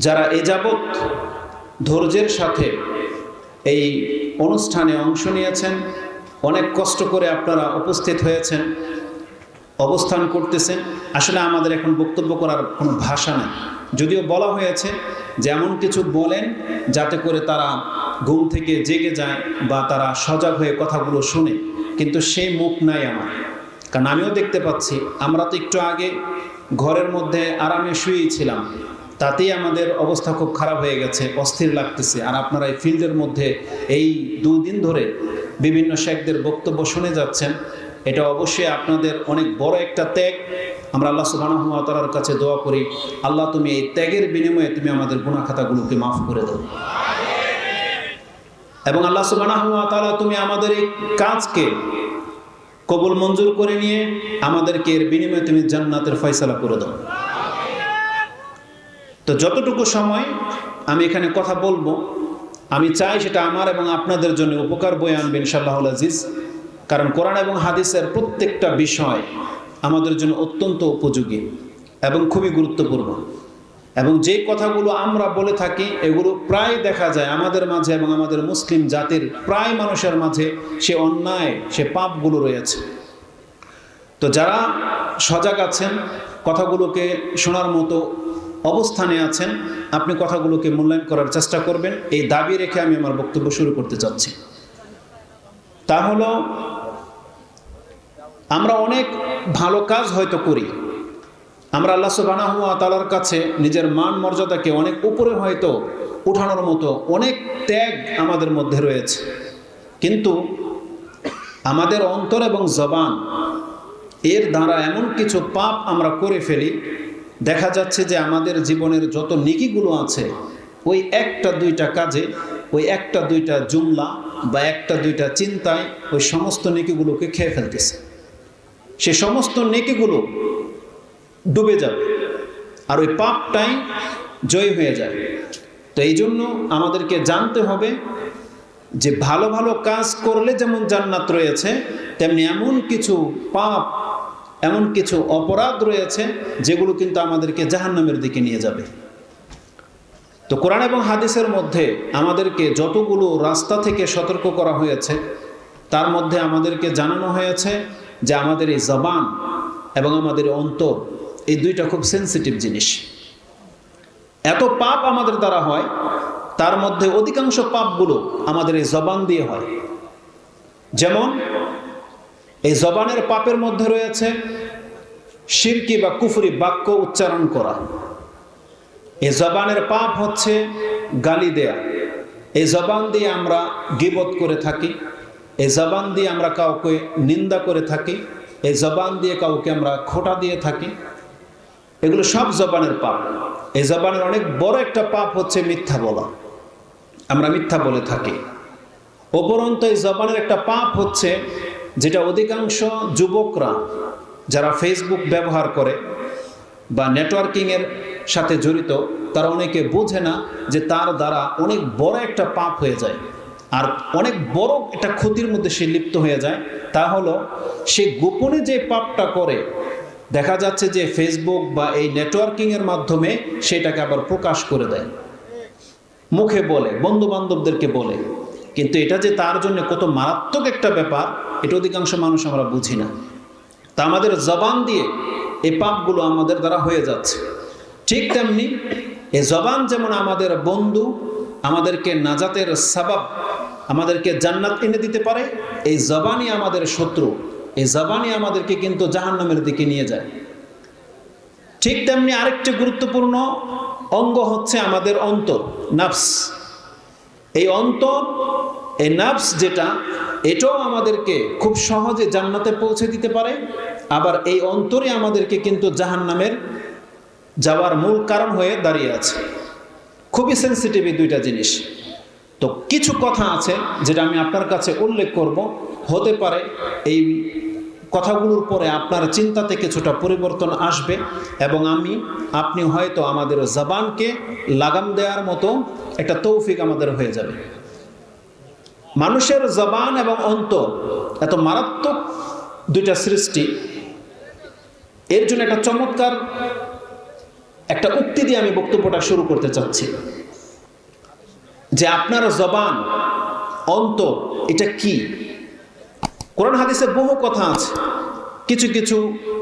যারা এ যাবৎ ধৈর্যের সাথে এই অনুষ্ঠানে অংশ নিয়েছেন, অনেক কষ্ট করে আপনারা উপস্থিত হয়েছেন, অবস্থান করতেছেন, আসলে আমাদের এখন বক্তব্য করার কোনো ভাষা নেই। যদিও বলা হয়েছে যে এমন কিছু বলেন যাতে করে তারা ঘুম থেকে জেগে যায় বা তারা সজাগ হয়ে কথাগুলো শুনে, কিন্তু সেই মুখ নাই আমার। কারণ আমিও দেখতে পাচ্ছি, আমরা তো একটু আগে ঘরের মধ্যে আরামে শুয়েই ছিলাম, তাতেই আমাদের অবস্থা খুব খারাপ হয়ে গেছে, অস্থির লাগতেছে। আর আপনারা এই ফিল্ডের মধ্যে এই 2 দিন ধরে বিভিন্ন শেখদের বক্তব্য শুনে যাচ্ছেন, এটা অবশ্যই আপনাদের অনেক বড় একটা ত্যাগ। আমরা আল্লাহ সুবহানাহু ওয়া তাআলার কাছে দোয়া করি, আল্লাহ তুমি এই ত্যাগের বিনিময়ে তুমি আমাদের গুনাহ খাতাগুলোকে মাফ করে দাও, এবং আল্লাহ সুবহানাহু ওয়া তাআলা তুমি আমাদের এই কাজকে কবুল মঞ্জুর করে নিয়ে আমাদেরকে এর বিনিময়ে তুমি জান্নাতের ফয়সালা করে দাও। তো যতটুকু সময় আমি এখানে কথা বলবো, আমি চাই সেটা আমার এবং আপনাদের জন্য উপকার বয়ে আনবে ইনশাআল্লাহুল আজিজ। কারণ কোরআন এবং হাদিসের প্রত্যেকটা বিষয় আমাদের জন্য অত্যন্ত উপযোগী এবং খুবই গুরুত্বপূর্ণ, এবং যে কথাগুলো আমরা বলে থাকি এগুলো প্রায় দেখা যায় আমাদের মাঝে এবং আমাদের মুসলিম জাতির প্রায় মানুষের মাঝে সে অন্যায়, সে পাপগুলো রয়েছে। তো যারা সজাগ আছেন, কথাগুলোকে শোনার মতো অবস্থানে আছেন, আপনি কথাগুলোকে মূল্যায়ন করার চেষ্টা করবেন, এই দাবি রেখে আমি আমার বক্তব্য শুরু করতে চাচ্ছি। তা হলো, আমরা অনেক ভালো কাজ হয়তো করি, আমরা আল্লাহ সুবহানাহু ওয়া তাআলার কাছে নিজের মান মর্যাদাকে অনেক উপরে হয়তো উঠানোর মতো অনেক ত্যাগ আমাদের মধ্যে রয়েছে, কিন্তু আমাদের অন্তর এবং জবান এর দ্বারা এমন কিছু পাপ আমরা করে ফেলি, দেখা যাচ্ছে যে আমাদের জীবনের যত নেকিগুলো আছে ওই 1-2টা কাজে, ওই 1-2টা জুমলা বা 1-2টা চিন্তায় ওই সমস্ত নেকিগুলোকে খেয়ে ফেলতেছে। সে সমস্ত নেকিগুলো ডুবে যাবে আর ওই পাপটাই জয় হয়ে যায়। তো এই জন্য আমাদেরকে জানতে হবে যে ভালো ভালো কাজ করলে যেমন জান্নাত রয়েছে, তেমনি এমন কিছু পাপ, এমন কিছু অপরাধ রয়েছে যেগুলো কিন্তু আমাদেরকে জাহান্নামের দিকে নিয়ে যাবে। তো কোরআন এবং হাদিসের মধ্যে আমাদেরকে যতগুলো রাস্তা থেকে সতর্ক করা হয়েছে, তার মধ্যে আমাদেরকে জানানো হয়েছে যে আমাদের এই জবান এবং আমাদের অন্তর, এই দুইটা খুব সেন্সিটিভ জিনিস। এত পাপ আমাদের দ্বারা হয়, তার মধ্যে অধিকাংশ পাপগুলো আমাদের এই জবান দিয়ে হয়। যেমন এই জবানের পাপের মধ্যে রয়েছে শিরকি বা কুফরি বাক্য উচ্চারণ করা। এই জবানের পাপ হচ্ছে গালি দেয়া। এই জবান দিয়ে আমরা গীবত করে থাকি, এই জবান দিয়ে আমরা কাউকে নিন্দা করে থাকি, এই জবান দিয়ে কাউকে আমরা খোঁটা দিয়ে থাকি। এগুলো সব জবানের পাপ। এই জবানের অনেক বড় একটা পাপ হচ্ছে মিথ্যা বলা। আমরা মিথ্যা বলে থাকি। উপরন্তু এই জবানের একটা পাপ হচ্ছে, যেটা অধিকাংশ যুবকরা যারা ফেসবুক ব্যবহার করে বা নেটওয়ার্কিংয়ের সাথে জড়িত, তারা অনেকে বোঝে না যে তার দ্বারা অনেক বড় একটা পাপ হয়ে যায়, আর অনেক বড় একটা ক্ষতির মধ্যে সে লিপ্ত হয়ে যায়। তা হলো, সে গোপনে যে পাপটা করে, দেখা যাচ্ছে যে ফেসবুক বা এই নেটওয়ার্কিংয়ের মাধ্যমে সেটাকে আবার প্রকাশ করে দেয়, মুখে বলে, বন্ধু বান্ধবদেরকে বলে। কিন্তু এটা যে তার জন্য কত মারাত্মক একটা ব্যাপার, এটা অধিকাংশ মানুষ আমরা বুঝি না। তা আমাদের জবান দিয়ে এই পাপগুলো আমাদের দ্বারা হয়ে যাচ্ছে। ঠিক তেমনি এই জবান যেমন আমাদের বন্ধু, আমাদেরকে নাজাতের সাবাব, আমাদেরকে জান্নাত এনে দিতে পারে, এই জবানই আমাদের শত্রু। এই জবানই আমাদেরকে কিন্তু জাহান্নামের দিকে নিয়ে যায়। ঠিক তেমনি আরেকটি গুরুত্বপূর্ণ অঙ্গ হচ্ছে আমাদের অন্তর, নাফস। এই অন্তর, এই নাফস যেটা, এটাও আমাদেরকে খুব সহজে জান্নাতে পৌঁছে দিতে পারে, আবার এই অন্তরই আমাদেরকে কিন্তু জাহান্নামের যাওয়ার মূল কারণ হয়ে দাঁড়িয়ে আছে। খুবই সেন্সিটিভ এই দুইটা জিনিস। তো কিছু কথা আছে যেটা আমি আপনার কাছে উল্লেখ করব, হতে পারে এই কথাগুলোর পরে আপনার চিন্তাতে কিছুটা পরিবর্তন আসবে, এবং আপনি হয়তো আমাদের জবানকে লাগাম দেওয়ার মতো একটা তৌফিক আমাদের হয়ে যাবে। মানুষের জবান এবং অন্তর এত মারাত্মক দুইটা সৃষ্টি, এর জন্য একটা চমৎকার একটা উক্তি দিয়ে আমি বক্তব্যটা শুরু করতে চাচ্ছি যে আপনার জবান, অন্তর, এটা কি? কোরআন হাদিসে বহু কথা আছে, কিছু কিছু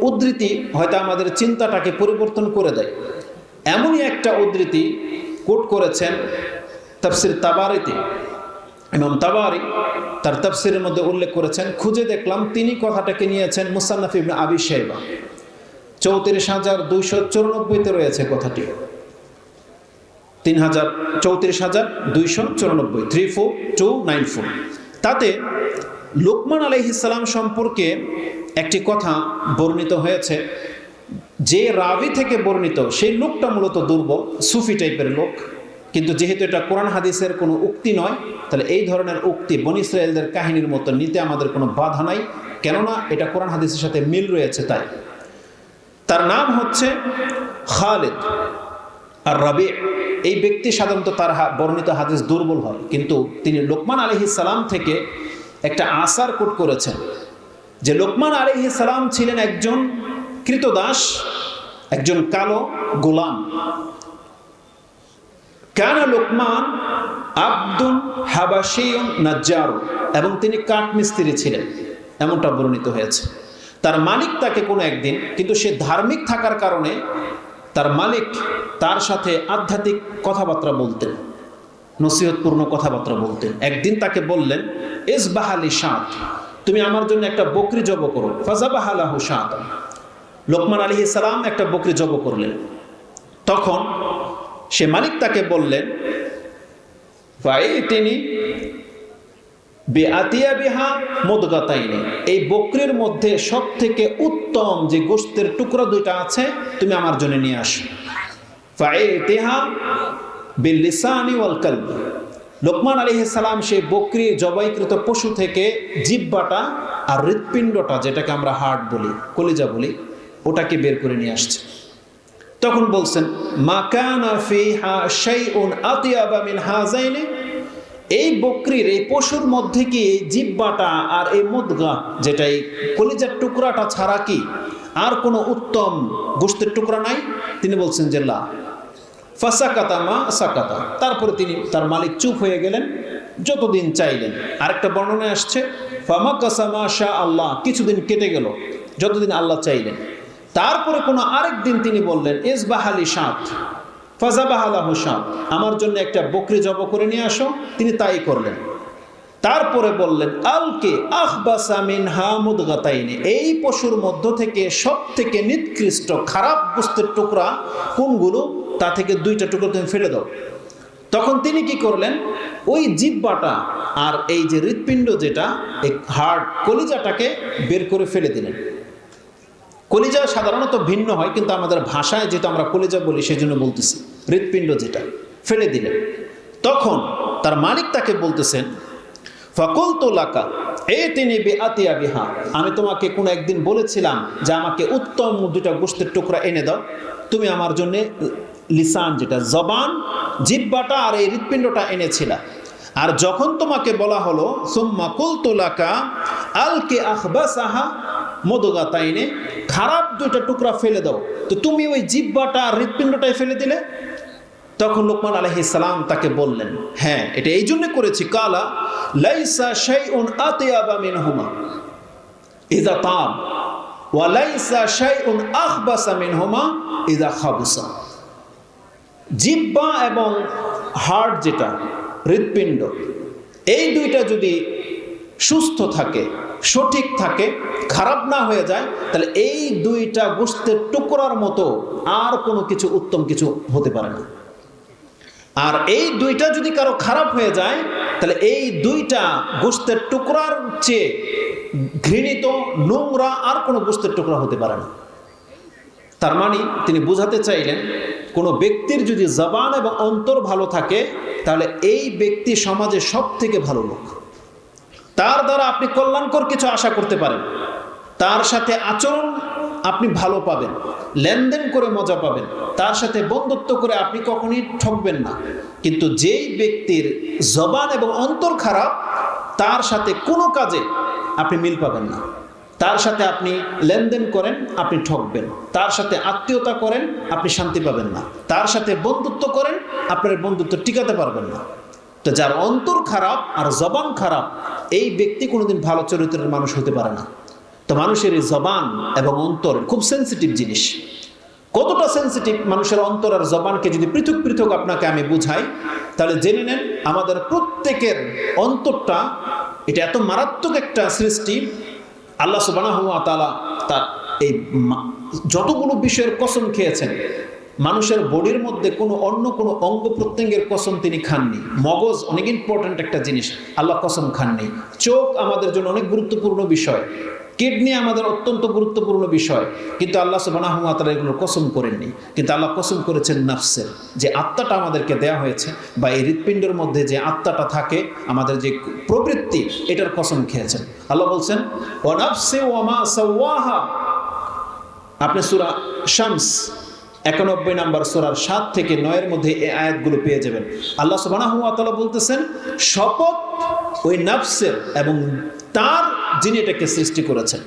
উদ্ধৃতি হয়তো আমাদের চিন্তাটাকে পরিবর্তন করে দেয়। এমনই একটা উদ্ধৃতি কোট করেছেন তাফসির তাবারিতে, ইমাম তাবারি তার তাফসিরের মধ্যে উল্লেখ করেছেন। খুঁজে দেখলাম তিনি কথাটাকে নিয়েছেন মুসান্নাফ ইবনে আবি শাইবা, 34,294 রয়েছে কথাটি, 34,294, 34294। তাতে লোকমান আলাইহিস সালাম সম্পর্কে একটি কথা বর্ণিত হয়েছে। যে রাবি থেকে বর্ণিত সেই লোকটা মূলত দুর্বল, সুফি টাইপের লোক, কিন্তু যেহেতু এটা কোরআন হাদিসের কোনো উক্তি নয়, তাহলে এই ধরনের উক্তি বনী ইসরায়েলদের কাহিনীর মতো নিতে আমাদের কোনো বাধা নাই, কেননা এটা কোরআন হাদিসের সাথে মিল রয়েছে। তাই তার নাম হচ্ছে খালিদ আর রাবি। এই ব্যক্তি সাধারণত তার বর্ণিত হাদিস দুর্বল হয়, কিন্তু তিনি লোকমান আলাইহিস সালাম থেকে একটা আসার কোট করেছেন যে লোকমান আলাইহিস সালাম ছিলেন একজন কৃতদাস, একজন কালো গোলাম। কানা লোকমান আব্দুন হাবাশিয়ুন নাজ্জার, এবং তিনি কাঠমিস্ত্রি ছিলেন, এমনটা বর্ণিত হয়েছে। তার মালিক তাকে কোনো একদিন, কিন্তু সে ধার্মিক থাকার কারণে তার মালিক তার সাথে আধ্যাত্মিক কথাবার্তা বলতেন, নসিহতপূর্ণ কথাবার্তা বলতেন। একদিন তাকে বললেন, ইসবাহালি শাত, তুমি আমার জন্য একটা বকরি জব করো। ফাজাবাহালাহু শাত, লোকমান আলাইহিস সালাম একটা বকরি জব করলেন। তখন সে মালিক তাকে বললেন, ফাইতিনি বিআতিয়া বিহা মুদগাতাইনি, এই বকরির মধ্যে সব থেকে উত্তম যে গোশতের টুকরা দুইটা আছে তুমি আমার জন্য নিয়ে আসো। ফাইতিহা বিল লিসানি ওয়াল কলব, লোকমান আলাইহিস সালাম সেই বকরি জবাইকৃত পশু থেকে জিহ্বাটা আর হৃৎপিণ্ডটা, যেটাকে আমরা হার্ট বলি, কলিজা বলি, ওটাকে বের করে নিয়ে আসছে। তখন বলছেন, মা কানা ফিহা শাইউন আতিয়াবা মিন হাযাইনি, এই বকরির, এই পশুর মধ্যে কি এই জিহ্বাটা আর এই মুদগা, যেটা এই কলিজার টুকরাটা ছাড়া কি আর কোনো উত্তম গোশতের টুকরা নাই? তিনি বলছেন যে লা। ফাসাকাতা মা সাকাতা, তারপরে তিনি, তার মালিক চুপ হয়ে গেলেন, যতদিন চাইলেন। আরেকটা বর্ণনায় আসছে, ফামাকাসা মা শা আল্লাহ, কিছুদিন কেটে গেল, যতদিন আল্লাহ চাইলেন। তারপরে কোনো আরেক দিন তিনি বললেন, ইসবাহালি শাত, ফাজাবাহালাহু শাত, আমার জন্য একটা বকরি জব করে নিয়ে আসো। তিনি তাই করলেন। তারপরে বললেন, আলকে আখবাসা মিনহা মুদগাতাইনি, এই পশুর মধ্য থেকে সব থেকে নিকৃষ্ট খারাপ গোশতের টুকরা কোনগুলো, তা থেকে দুইটা টুকরা তুমি ফেলে দাও। তখন তিনি কি করলেন, ওই জিহ্বাটা আর এই যে হৃৎপিণ্ড, যেটা এই হার্ট, কলিজাটাকে বের করে ফেলে দিলেন। কলিজা সাধারণত ভিন্ন হয়, কিন্তু আমাদের ভাষায় যেটা আমরা কলিজা বলি সেই জন্য বলতেছি, হৃৎপিণ্ড যেটা ফেলে দিলেন। তখন তার মালিক তাকে বলতেছেন, ফাকুলতু লাকা এতিনি বিআতিয়া বিহা, আমি তোমাকে কোনো একদিন বলেছিলাম যে আমাকে উত্তম দুটা গোশতের টুকরা এনে দাও। তুমি আমার জন্য লিসান, যেটা জবান, জিহ্বাটা আর এই হৃৎপিণ্ডটা এনেছিলা। আর যখন তোমাকে বলা হলো সুম্মা কুলতু লাকা আলকি আখবাসাহা মুদগাতাইনি, খারাপ দুইটা টুকরা ফেলে দাও, তো তুমি ওই জিহ্বাটা আর হৃৎপিণ্ডটাই ফেলে দিলে। তখন লোকমান আলাইহিস সালাম তাকে বললেন, হ্যাঁ, এটা এই জন্য করেছি, কালা লাইসা শাইউন আতিয়াবা মিনহুমা ইযা তাব ওয়া লাইসা শাইউন আখবাসা মিনহুমা ইযা খাবুসা। জিহ্বা এবং হার্ট, যেটা হৃৎপিণ্ড, এই দুইটা যদি সুস্থ থাকে, সঠিক থাকে, খারাপ না হয়ে যায়, তাহলে এই দুইটা গোশতের টুকরার মতো আর কোনো কিছু উত্তম কিছু হতে পারে না। আর এই দুইটা যদি কারো খারাপ হয়ে যায়, তাহলে এই দুইটা গোশতের টুকরার চেয়ে ঘৃণিত, নোংরা আর কোনো গোশতের টুকরা হতে পারে না। তার মানে তিনি বোঝাতে চাইলেন, কোনো ব্যক্তির যদি জবান এবং অন্তর ভালো থাকে, তাহলে এই ব্যক্তি সমাজে সব থেকে ভালো লোক। তার দ্বারা আপনি কল্যাণকর কিছু আশা করতে পারেন, তার সাথে আচরণ আপনি ভালো পাবেন, লেনদেন করে মজা পাবেন, তার সাথে বন্ধুত্ব করে আপনি কখনই ঠকবেন না। কিন্তু যেই ব্যক্তির জবান এবং অন্তর খারাপ, তার সাথে কোনো কাজে আপনি মিল পাবেন না। তার সাথে আপনি লেনদেন করেন, আপনি ঠকবেন। তার সাথে আত্মীয়তা করেন, আপনি শান্তি পাবেন না। তার সাথে বন্ধুত্ব করেন, আপনার বন্ধুত্ব টিকাতে পারবেন না। তো যার অন্তর খারাপ আর জবান খারাপ, এই ব্যক্তি কোনোদিন ভালো চরিত্রের মানুষ হতে পারে না। তো মানুষের এই জবান এবং অন্তর খুব সেন্সিটিভ জিনিস। কতটা সেন্সিটিভ মানুষের অন্তর আর জবানকে যদি পৃথক পৃথক আপনাকে আমি বুঝাই, তাহলে জেনে নেন আমাদের প্রত্যেকের অন্তরটা এটা এত মারাত্মক একটা সৃষ্টি। আল্লাহ সুবহানাহু ওয়া তাআলা তার এই যতগুলো বিষয়ের কসম খেয়েছেন, মানুষের বডির মধ্যে অন্য কোনো অঙ্গ প্রত্যঙ্গের কসম তিনি খাননি। মগজ অনেক ইম্পর্ট্যান্ট একটা জিনিস, আল্লাহ কসম খাননি। চোখ আমাদের জন্য অনেক গুরুত্বপূর্ণ বিষয়, কিডনি আমাদের অত্যন্ত গুরুত্বপূর্ণ বিষয়, কিন্তু আল্লাহ সুবহানাহু ওয়া তাআলা এগুলো কসম করেননি। কিন্তু আল্লাহ কসম করেছেন নাফসের, যে আত্মাটা আমাদেরকে দেয়া হয়েছে, বা এই হৃৎপিণ্ডের মধ্যে যে আত্মাটা থাকে, আমাদের যে প্রবৃত্তি, এটার কসম খেয়েছেন। আল্লাহ বলছেন ওয়া নাফসি ওয়া মা সাওয়াহা। আপনি সূরা শামস 91 নম্বর সূরার 7 থেকে 9 এর মধ্যে এই আয়াতগুলো পেয়ে যাবেন। আল্লাহ সুবহানাহু ওয়া তাআলা বলতেছেন শপথ ওই নাফসের এবং তার যিনি এটাকে সৃষ্টি করেছেন।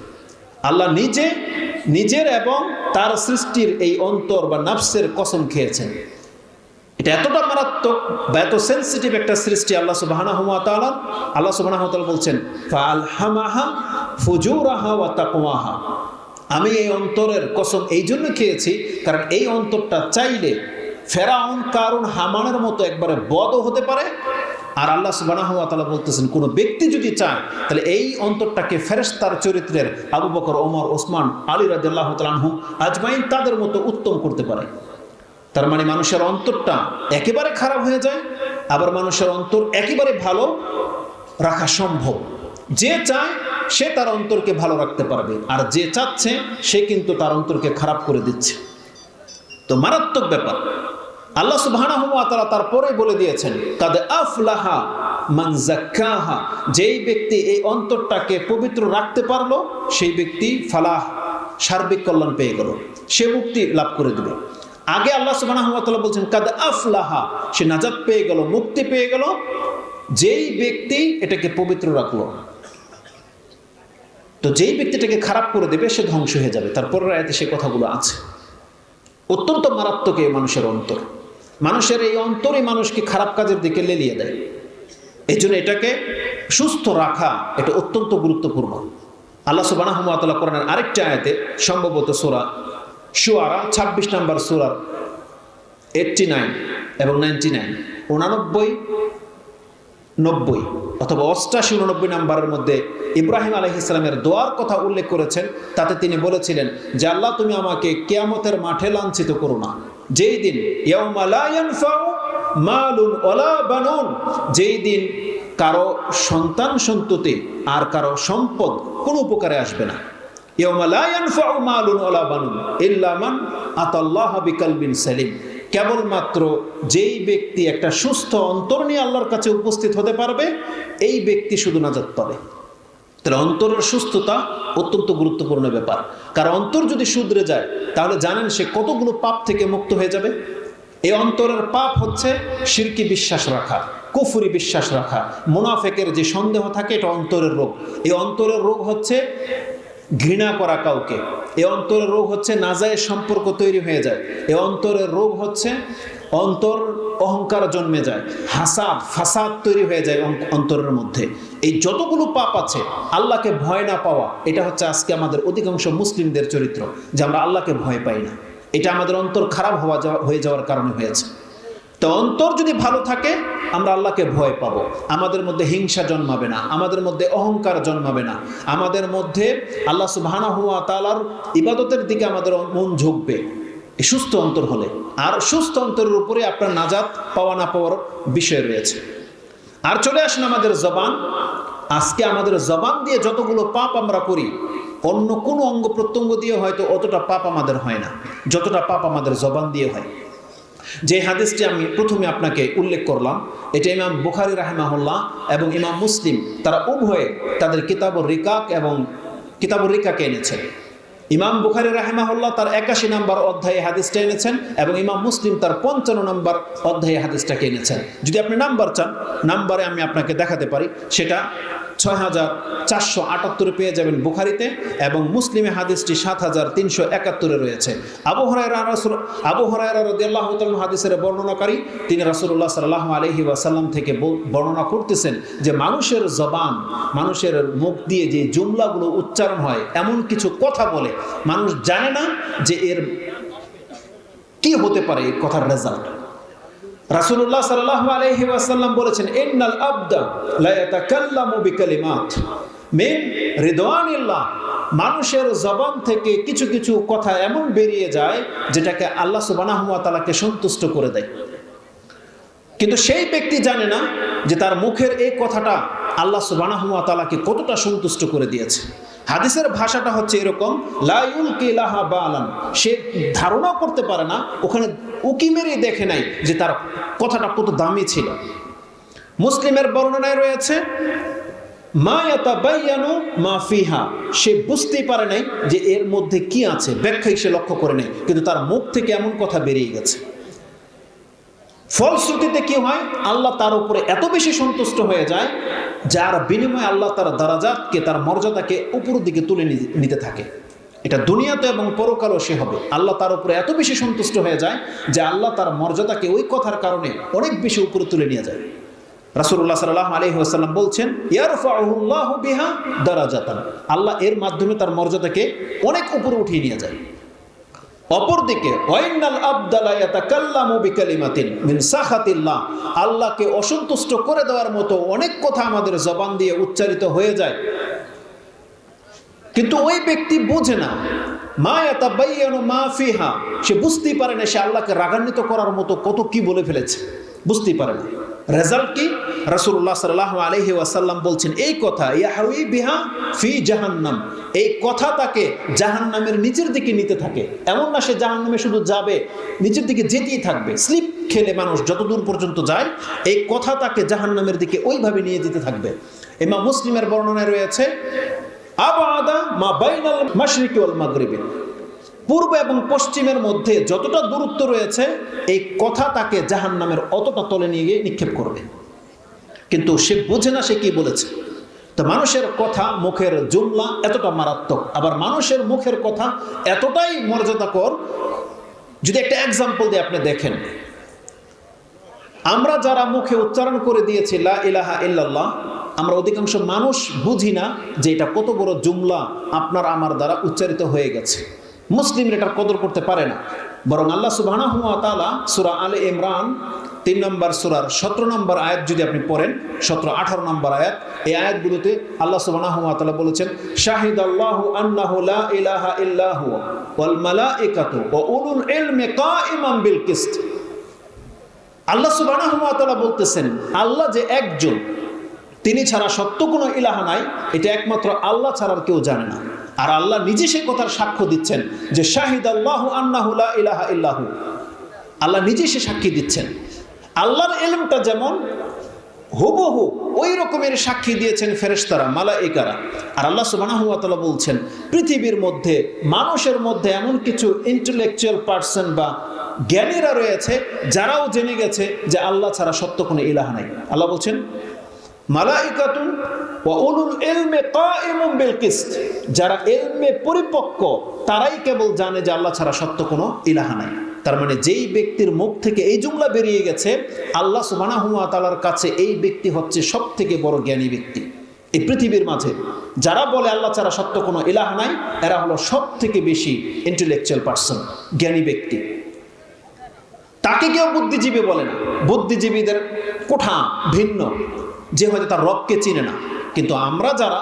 আল্লাহ নিজের এবং তার সৃষ্টির এই অন্তর বা নাফসের কসম খেয়েছেন। এটা এতটা মারাত্মক বা এত সেন্সিটিভ একটা সৃষ্টি আল্লাহ সুবহানাহু ওয়া তাআলা। আল্লাহ সুবহানাহু ওয়া তাআলা বলছেন ফাআলহামাহা ফুজুরাহা ওয়া তাকওয়াহা। আমি এই অন্তরের কসম এই জন্য খেয়েছি, কারণ এই অন্তরটা চাইলে ফেরাউন, কারুন, হামানের মতো একবারে বদও হতে পারে। আর আল্লাহ সুবহানাহু ওয়া তাআলা বলতেছেন কোনো ব্যক্তি যদি চায়, তাহলে এই অন্তরটাকে ফেরেশতার চরিত্রের আবু বকর, ওমর, ওসমান, আলী রাদিয়াল্লাহু তাআলা আনহুম আজমাইন তাদের মতো উত্তম করতে পারে। তার মানে মানুষের অন্তরটা একেবারে খারাপ হয়ে যায়, আবার মানুষের অন্তর একেবারে ভালো রাখা সম্ভব। যে চায় সে তার অন্তরকে ভালো রাখতে পারবে, আর যে চাচ্ছে সে কিন্তু তার অন্তরকে খারাপ করে দিচ্ছে। তো মারাত্মক ব্যাপার। আল্লাহ সুবহানাহু ওয়া তাআলা তারপরে বলে দিয়েছেন কাদ আফলাহা মান যাক্কাহা। যেই ব্যক্তি এই অন্তরটাকে পবিত্র রাখতে পারলো, সেই ব্যক্তি ফালাহ, সার্বিক কল্যাণ পেয়ে গেল, সে মুক্তি লাভ করে দিল। আগে আল্লাহ সুবহানাহু ওয়া তাআলা বলছেন কাদ আফলাহা, সে নাজাত পেয়ে গেল, মুক্তি পেয়ে গেল, যেই ব্যক্তি এটাকে পবিত্র রাখলো। তো যেই ব্যক্তিটাকে খারাপ করে দেবে সে ধ্বংস হয়ে যাবে। তারপরের আয়াতে সে কথাগুলো আছে। অত্যন্ত মারাত্মক এই মানুষের অন্তর। মানুষের এই অন্তরই মানুষকে খারাপ কাজের দিকে লেলিয়ে দেয়। এই জন্য এটাকে সুস্থ রাখা এটা অত্যন্ত গুরুত্বপূর্ণ। আল্লাহ সুবহানাহু ওয়া তাআলা কোরআনের আরেকটা আয়াতে, সম্ভবত সূরা শুআরা 26 নম্বর সূরার 89 এবং 99, 89, 90 অথবা 88, 89 নম্বরের মধ্যে ইব্রাহিম আলাইহিস সালামের দোয়ার কথা উল্লেখ করেছেন। তাতে তিনি বলেছিলেন যে আল্লাহ তুমি আমাকে কিয়ামতের মাঠে লাঞ্ছিত করো না, যেই দিন ইয়াউমা লা ইয়ানফাউ মালুন ওয়ালা বানুন, যেই দিন কারো সন্তান সন্ততি আর কারো সম্পদ কোনো উপকারে আসবে না। ইয়াউমা লা ইয়ানফাউ মালুন ওয়ালা বানুন ইল্লা মান আতাল্লাহা বিকালবিন সালিম। কেবলমাত্র যেই ব্যক্তি একটা সুস্থ অন্তর নিয়ে আল্লাহর কাছে উপস্থিত হতে পারবে, এই ব্যক্তি শুধু নাজাত পাবে। তাহলে অন্তরের সুস্থতা অত্যন্ত গুরুত্বপূর্ণ ব্যাপার। কারণ অন্তর যদি শুধরে যায়, তাহলে জানেন সে কতগুলো পাপ থেকে মুক্ত হয়ে যাবে। এই অন্তরের পাপ হচ্ছে শিরকি বিশ্বাস রাখা, কুফরি বিশ্বাস রাখা, মুনাফিকের যে সন্দেহ থাকে, এটা অন্তরের রোগ। এই অন্তরের রোগ হচ্ছে ঘৃণা করা কাউকে। এই অন্তরের রোগ হচ্ছে নাজায়েজ সম্পর্ক তৈরি হয়ে যায়। এই অন্তরের রোগ হচ্ছে অন্তর অহংকার জন্মে যায়, হাসাদ, ফাসাদ তৈরি হয়ে যায় অন্তরের মধ্যে। এই যতগুলো পাপ আছে, আল্লাহকে ভয় না পাওয়া, এটা হচ্ছে আজকে আমাদের অধিকাংশ মুসলিমদের চরিত্র, যে আমরা আল্লাহকে ভয় পাই না। এটা আমাদের অন্তর খারাপ হয়ে যাওয়ার কারণে হয়েছে। তো অন্তর যদি ভালো থাকে, আমরা আল্লাহকে ভয় পাবো, আমাদের মধ্যে হিংসা জন্মাবে না, আমাদের মধ্যে অহংকার জন্মাবে না, আমাদের মধ্যে আল্লাহ সুবহানাহু ওয়া তাআলার ইবাদতের দিকে আমাদের মন ঝুঁকবে, এই সুস্থ অন্তর হলে। আর সুস্থ অন্তরের উপরে আপনার নাজাত পাওয়া না পাওয়ার বিষয় রয়েছে। আর চলে আসেন আমাদের জবান। আজকে আমাদের জবান দিয়ে যতগুলো পাপ আমরা করি, অন্য কোনো অঙ্গ প্রত্যঙ্গ দিয়ে হয়তো অতটা পাপ আমাদের হয় না, যতটা পাপ আমাদের জবান দিয়ে হয়। যে হাদিসটি আমি প্রথমে আপনাকে উল্লেখ করলাম, এটা ইমাম বুখারী রাহিমাহুল্লাহ এবং ইমাম মুসলিম তারা উভয়ে তাদের কিতাবুর রিকাক এবং কিতাবুর রিকাকে এনেছেন। ইমাম বুখারী রাহিমাহুল্লাহ তার 81 নম্বর অধ্যায়ে হাদিসটা এনেছেন এবং ইমাম মুসলিম তার 55 নম্বর অধ্যায়ে হাদিসটাকে এনেছেন। যদি আপনি নাম্বার চান, নাম্বারে আমি আপনাকে দেখাতে পারি, সেটা 6478 পেয়ে যাবেন বুখারীতে, এবং মুসলিমে হাদিসটি 7371 রয়েছে। আবু হুরায়রা রাদিয়াল্লাহু তাআলা হাদিসের বর্ণনাকারী, তিনি রাসূলুল্লাহ সাল্লাল্লাহু আলাইহি ওয়াসাল্লাম থেকে বর্ণনা করতেছেন যে মানুষের জবান, মানুষের মুখ দিয়ে যে জুমলাগুলো উচ্চারণ হয়, এমন কিছু কথা বলে মানুষ জানে না যে এর কি হতে পারে, এই কথার রেজাল্ট। রাসূলুল্লাহ সাল্লাল্লাহু আলাইহি ওয়াসাল্লাম বলেছেন, ইন্নাল আবদা লা ইয়াতাকাল্লামু বিকালিমাত মিন রিদওয়ানিল্লাহ, মানুষের জবান থেকে কিছু কিছু কথা এমন বেরিয়ে যায় যেটাকে আল্লাহ সুবহানাহু ওয়া তাআলাকে সন্তুষ্ট করে দেয়, কিন্তু সেই ব্যক্তি জানে না যে তার মুখের এই কথাটা আল্লাহ সুবহানাহু ওয়া তাআলাকে কতটা সন্তুষ্ট করে দিয়েছে। হাদিসের ভাষাটা হচ্ছে এরকম, লা ইউলকি লাহা বালান, সে ধারণা করতে পারে না, ওখানে উকি মেরে দেখে নাই যে তার কথাটা কত দামি ছিল। মুসলিমের বর্ণনায় রয়েছে, মা ইয়াতাবায়ানু মা ফিহা, সে বুঝতেই পারে নাই যে এর মধ্যে কি আছে, ব্যাখ্যাই সে লক্ষ্য করে নাই, কিন্তু তার মুখ থেকে এমন কথা বেরিয়ে গেছে। ফলশ্রুতিতে কি হয়, আল্লাহ তার উপরে এত বেশি সন্তুষ্ট হয়ে যায়, যার বিনিময়ে আল্লাহ তার দারাজাতকে, তার মর্যাদাকে উপরের দিকে তুলে নিতে থাকে। এটা দুনিয়াতে এবং পরকালও সে হবে। আল্লাহ তার উপরে এত বেশি সন্তুষ্ট হয়ে যায় যে আল্লাহ তার মর্যাদাকে ওই কথার কারণে অনেক বেশি উপরে তুলে নিয়ে যায়। রাসূলুল্লাহ সাল্লাল্লাহু আলাইহি ওয়াসাল্লাম বলছেন, ইয়ারফাউহুল্লাহু বিহা দারাজাতান, আল্লাহ এর মাধ্যমে তার মর্যাদাকে অনেক উপরে উঠিয়ে নিয়ে যায়। অপরদিকে ওয়াইনাল আবদা লা ইয়াতাকাল্লামু বিকালিমাতিন মিন সাখাতিল্লাহ, আল্লাহকে অসন্তুষ্ট করে দেওয়ার মতো অনেক কথা আমাদের জবান দিয়ে উচ্চারিত হয়ে যায়, কিন্তু ওই ব্যক্তি বোঝে না, মা ইয়াতাবায়ানু মা ফিহা, সে বুঝতেই পারে না সে আল্লাহকে রাগান্বিত করার মতো কত কি বলে ফেলেছে, বুঝতেই পারে না। রেজাল্ট কি? রাসূলুল্লাহ সাল্লাল্লাহু আলাইহি ওয়াসাল্লাম বলছেন, এই কথা ইয়াহউই বিহা ফি জাহান্নাম, এই কথা তাকে জাহান্নামের নিচের দিকে নিতে থাকে। এমন না সে জাহান্নামে শুধু যাবে, নিচের দিকে যেতেই থাকবে। স্লিপ খেলে মানুষ যত দূর পর্যন্ত যায়, এই কথা তাকে জাহান্নামের দিকে ওইভাবে নিয়ে যেতে থাকবে। ইমাম মুসলিমের বর্ণনায় রয়েছে, আবাদা মা বাইনাল মাশরিকি ওয়াল মাগরিবি, পূর্ব এবং পশ্চিমের মধ্যে যতটা দূরত্ব রয়েছে, এই কথা তাকে জাহান্নামের অতটা তলে নিয়ে গিয়ে নিক্ষেপ করবে, কিন্তু সে বোঝে না সে কি বলেছে। তো মানুষের কথা, মুখের জুমলা এতটা মারাত্মক, আবার মানুষের মুখের কথা এতটাই মর্যাদাকর। যদি একটা এক্সাম্পল দিয়ে আপনি দেখেন, আমরা যারা মুখে উচ্চারণ করে দিয়েছি লা ইলাহা ইল্লাল্লাহ, আমরা অধিকাংশ মানুষ বুঝি না যে এটা কত বড় জুমলা আপনার আমার দ্বারা উচ্চারিত হয়ে গেছে। মুসলিম এটার কদর করতে পারে না, বরং আল্লাহ সুবহানাহু ওয়া তাআলা সূরা আলে ইমরান 3 নম্বর সূরার 17 নম্বর আয়াত যদি আপনি পড়েন, 17-18 নম্বর আয়াত, এই আয়াতগুলোতে আল্লাহ সুবহানাহু ওয়া তাআলা বলেছেন, শাহিদাল্লাহু আন্নাহু লা ইলাহা ইল্লা হুয়া ওয়াল মালাইকাতু ওয়া উলুল ইলমি কাইমান বিল কিসত। আল্লাহ সুবহানাহু ওয়া তাআলা বলতেছেন, আল্লাহ যে একজন, তিনি ছাড়া সত্য কোনো ইলাহা নাই, এটা একমাত্র আল্লাহ ছাড়া আর কেউ জানে না। আর আল্লাহ নিজে সেই কথার সাক্ষ্য দিচ্ছেন যে শাহিদাল্লাহু আন্নাহু লা ইলাহা ইল্লাহু, আল্লাহ নিজে সে সাক্ষী দিচ্ছেন। আল্লাহর ইলমটা যেমন হুবহু ওই রকমের সাক্ষী দিয়েছেন ফেরেশতারা, মালায়েকারা। আর আল্লাহ সুবহানাহু ওয়া তাআলা বলছেন, পৃথিবীর মধ্যে, মানুষের মধ্যে এমন কিছু ইন্টেলেকচুয়াল পারসন বা জ্ঞানীরা রয়েছে যারাও জেনে গেছে যে আল্লাহ ছাড়া সত্য কোনো ইলাহা নাই। আল্লাহ বলছেন, মালাইকাতুন ওয়া উলুল ইলমি কাইমুম বিল কিসত, যারা ইলমে পরিপক্ক তারাই কেবল জানে যে আল্লাহ ছাড়া সত্য কোনো ইলাহা নাই। তার মানে যেই ব্যক্তির মুখ থেকে এই জুমলা বেরিয়ে গেছে, আল্লাহ সুবহানাহু ওয়া তাআলার কাছে এই ব্যক্তি হচ্ছে সবথেকে বড় জ্ঞানী ব্যক্তি। এই পৃথিবীর মাঝে যারা বলে আল্লাহ ছাড়া সত্য কোনো ইলাহা নাই, এরা হলো সবথেকে বেশি ইন্টেলেকচুয়াল পারসন, জ্ঞানী ব্যক্তি। তাকে কেউ বুদ্ধিজীবী বলে না, বুদ্ধিজীবীদের কোঠা ভিন্ন, যে হয়তো তার রবকে চিনে না। কিন্তু আমরা যারা,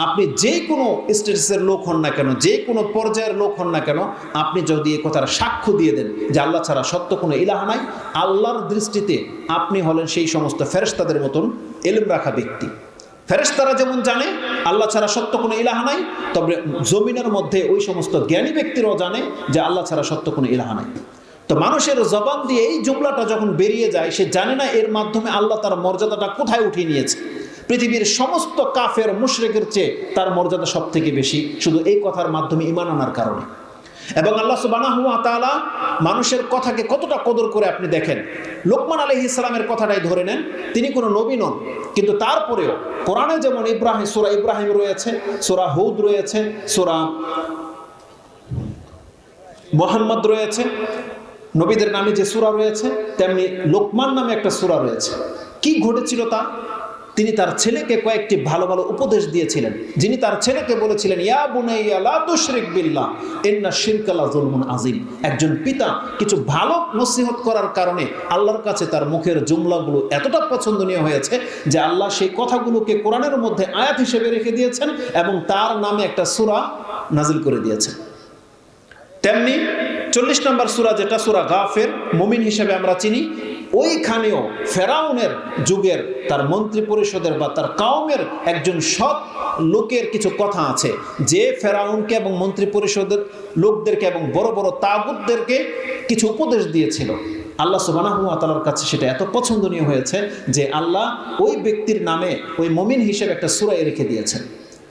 আপনি যে কোনো স্ট্যাটাসের লোক হন না কেন, যে কোনো পর্যায়ের লোক হন না কেন, আপনি যদি এই কথার সাক্ষ্য দিয়ে দেন যে আল্লাহ ছাড়া সত্য কোনো ইলাহা নাই, আল্লাহর দৃষ্টিতে আপনি হলেন সেই সমস্ত ফেরেশতাদের মতন ইলম রাখা ব্যক্তি। ফেরেশতারা যেমন জানে আল্লাহ ছাড়া সত্য কোনো ইলাহা নাই, তবে জমিনের মধ্যে ওই সমস্ত জ্ঞানী ব্যক্তিরাও জানে যে আল্লাহ ছাড়া সত্য কোনো ইলাহা নাই। তো মানুষের জবান দিয়ে এই জুমলাটা যখন বেরিয়ে যায়, সে জানে না এর মাধ্যমে আল্লাহ তার মর্যাদাটা কোথায় উঠিয়ে নিয়েছে। পৃথিবীর সমস্ত কাফের মুশরিকের চেয়ে তার মর্যাদা সব থেকে বেশি, শুধু এই কথার মাধ্যমে ঈমান আনার কারণে। এবং আল্লাহ সুবহানাহু ওয়া তাআলা মানুষের কথাকে কতটা কদর করে আপনি দেখেন। লোকমান আলাইহিস সালামের কথাটাই ধরে নেন, তিনি কোনো নবী নন, কিন্তু তারপরেও কোরআনে যেমন সূরা ইব্রাহিম রয়েছে, সূরা হুদ রয়েছে, সূরা মুহাম্মদ রয়েছে, নবীদের নামে যে সূরা রয়েছে, তেমনি লোকমান নামে একটা সূরা রয়েছে। কি ঘটেছিল তার? তিনি তার ছেলেকে কয়েকটি ভালো ভালো উপদেশ দিয়েছিলেন। যিনি তার ছেলেকে বলেছিলেন, ইয়া বুনাইয়া লা তুশরিক বিল্লাহ ইন্না শিরকা লাযুলমুন আযীম। একজন পিতা কিছু ভালো নসিহত করার কারণে আল্লাহর কাছে তার মুখের জুমলাগুলো এতটা পছন্দনীয় হয়েছে যে আল্লাহ সেই কথাগুলোকে কোরআনের মধ্যে আয়াত হিসেবে রেখে দিয়েছেন এবং তার নামে একটা সূরা নাজিল করে দিয়েছেন। তেমনি 40 নম্বর সূরা, যেটা সূরা গাফির, মুমিন হিসেবে আমরা চিনি, ওইখানেও ফেরাউনের যুগের তার মন্ত্রী পরিষদের বা তার কাউমের একজন সৎ লোকের কিছু কথা আছে, যে ফেরাউনকে এবং মন্ত্রী পরিষদের লোকদেরকে এবং বড় বড় তাগুতদেরকে কিছু উপদেশ দিয়েছিল। আল্লাহ সুবহানাহু ওয়া তাআলার কাছে সেটা এত পছন্দনীয় হয়েছে যে আল্লাহ ওই ব্যক্তির নামে ওই মুমিন হিসেবে একটা সূরা রেখে দিয়েছেন।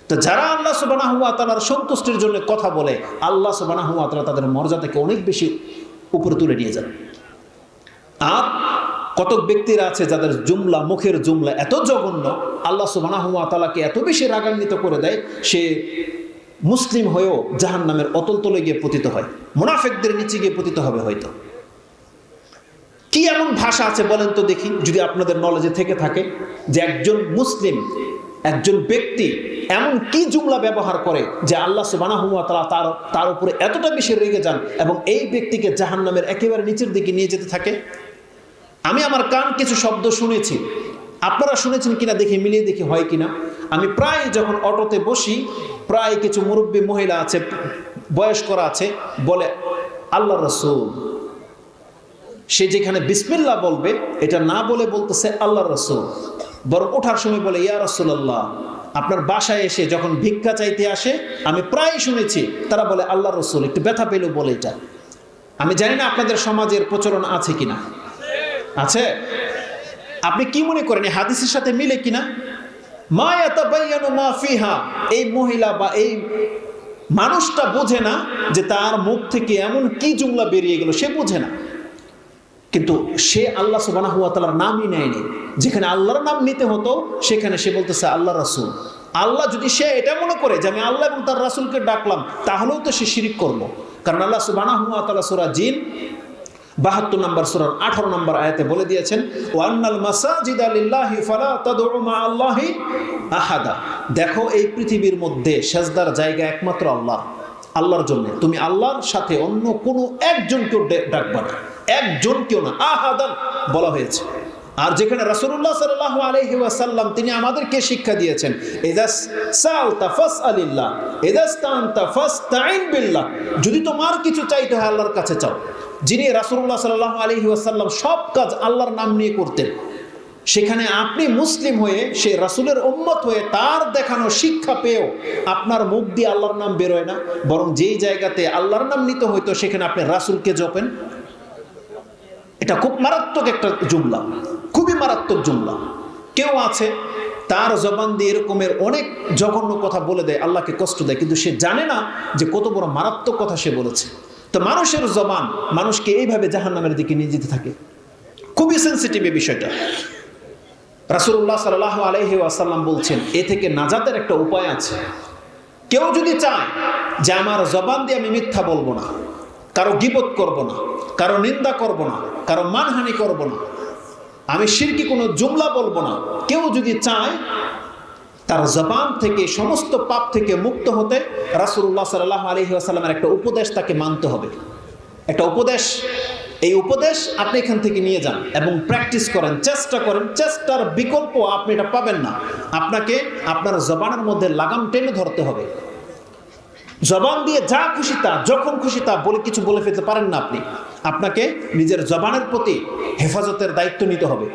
তো যারা আল্লাহ সুবহানাহু ওয়া তাআলার সন্তুষ্টির জন্য কথা বলে, আল্লাহ সুবহানাহু ওয়া তাআলা তাদের মর্যাদাকে অনেক বেশি উপরে তুলে নিয়ে যান। আর কতক ব্যক্তিরা আছে যাদের জুমলা, মুখের জুমলা এত জঘন্য, আল্লাহ সুবহানাহু ওয়া তাআলাকে এত বেশি রাগান্বিত করে দেয়, সে মুসলিম হয়েও জাহান্নামের অতল তলে গিয়ে পতিত হয়, মুনাফিকদের নিচে গিয়ে পতিত হবে হয়তো। কি এমন ভাষা আছে বলেন তো দেখি, যদি আপনাদের নলেজে থেকে থাকে, যে একজন মুসলিম, একজন ব্যক্তি এমন কি জুমলা ব্যবহার করে যে আল্লাহ সুবহানাহু ওয়া তাআলা তার উপরে এতটা বেশি রেগে যান এবং এই ব্যক্তিকে জাহান্নামের একেবারে নিচের দিকে নিয়ে যেতে থাকে। আমি আমার কান কিছু শব্দ শুনেছি, আপনারা শুনেছেন কিনা দেখি, মিলিয়ে দেখি হয় কিনা। আমি প্রায় যখন অটোতে বসি, প্রায় কিছু মুরব্বী মহিলা আছে, বয়স্করা আছে, বলে আল্লাহ রাসূল। সে যেখানে বিসমিল্লাহ বলবে, এটা না বলে বলতেছে আল্লাহ রাসূল, বরং ওঠার সময় বলে ইয়া রাসূলুল্লাহ। আপনার বাসায় এসে যখন ভিক্ষা চাইতে আসে, আমি প্রায় শুনেছি তারা বলে আল্লাহ রাসূল, একটু ব্যথা পেলেও বলে এটা। আমি জানি না আপনাদের সমাজের প্রচলন আছে কিনা। আছে? আপনি কি মনে করেন এই হাদিসের সাথে মিলে কিনা? মা ইয়াতাবায়ানু মা ফিহা, এই মহিলা বা এই মানুষটা বোঝে না যে তার মুখ থেকে এমন কি জুমলা বেরিয়ে গেল, সে বোঝে না। কিন্তু সে আল্লাহ সুবহানাহু ওয়া তাআলার নামই নেয়নি, যেখানে আল্লাহর নাম নিতে হতো সেখানে সে বলতেছে আল্লাহ রাসূল। আল্লাহ যদি সে এটা মনে করে যে আমি আল্লাহ এবং তার রাসূলকে ডাকলাম, তাহলেও তো সে শিরিক করলো। কারণ আল্লাহ সুবহানাহু ওয়া তাআলা সূরা জিন 72 নম্বর সূরার 18 নম্বর আয়াতে বলে দিয়েছেন, ওয়ান্নাল মাসাজিদা লিল্লাহি ফালা তাদউ মা আল্লাহি আহাদা। দেখো এই পৃথিবীর মধ্যে সেজদার জায়গা একমাত্র আল্লাহ, আল্লাহর জন্য। তুমি আল্লাহর সাথে অন্য কোনো একজনকেও ডাকবা না, একজনকেও না, আহাদান বলা হয়েছে। আর যেখানে রাসূলুল্লাহ সাল্লাল্লাহু আলাইহি ওয়াসাল্লাম তিনি আমাদেরকে শিক্ষা দিয়েছেন, ইযাস সালতা ফাসআলিল্লাহ ইযাস্তানতা ফাসতাইন বিল্লাহ, যদি তোমার কিছু চাইতে হয় আল্লাহর কাছে চাও। যিনি রাসূলুল্লাহ সাল্লাল্লাহু আলাইহি ওয়াসাল্লাম সব কাজ আল্লাহর নাম নিয়ে করতেন, সেখানে আপনি মুসলিম হয়ে, সে রাসূলের উম্মত হয়ে, তার দেখানো শিক্ষা পেয়েও আপনার মুখ দিয়ে আল্লাহর নাম বেরোয় না, বরং যেই জায়গাতে আল্লাহর নাম নিতে হইতো সেখানে আপনি রাসূলকে জপেন। এটা খুব মারাত্মক একটা জুমলা, খুবই মারাত্মক জুমলা। কেউ আছে তার জবান দিয়ে এরকমের অনেক জঘন্য কথা বলে দেয়, আল্লাহকে কষ্ট দেয়, কিন্তু সে জানে না যে কত বড় মারাত্মক কথা সে বলেছে। তো মানুষের জবান মানুষকে এইভাবে জাহান্নামের দিকে নিয়ে যেতে থাকে। খুবই সেন্সিটিভ এই বিষয়টা। রাসূলুল্লাহ সাল্লাল্লাহু আলাইহি ওয়াসাল্লাম বলছেন, এ থেকে নাজাতের একটা উপায় আছে। কেউ যদি চায় যে আমার জবান দিয়ে আমি মিথ্যা বলবো না, কারো গীবত করব না, কারো নিন্দা করব না, কারো মানহানি করব না, আমি শিরকি কোনো জুমলা বলবো না, কেউ যদি চায় তার জবান থেকে সমস্ত পাপ থেকে মুক্ত হতে, রাসূলুল্লাহ সাল্লাল্লাহু আলাইহি ওয়াসাল্লামের একটা উপদেশ তাকে মানতে হবে। একটা উপদেশ, এই উপদেশ আপনি এখান থেকে নিয়ে যান এবং প্র্যাকটিস করেন, চেষ্টা করেন। চেষ্টার বিকল্প আপনি এটা পাবেন না। আপনাকে আপনার জবানের মধ্যে লাগাম টেনে ধরতে হবে। জবান দিয়ে যা খুশি তা, যখন খুশি তা বলে কিছু বলে ফেলতে পারেন না আপনি। আপনাকে নিজের জবানের প্রতি হেফাজতের দায়িত্ব নিতে হবে।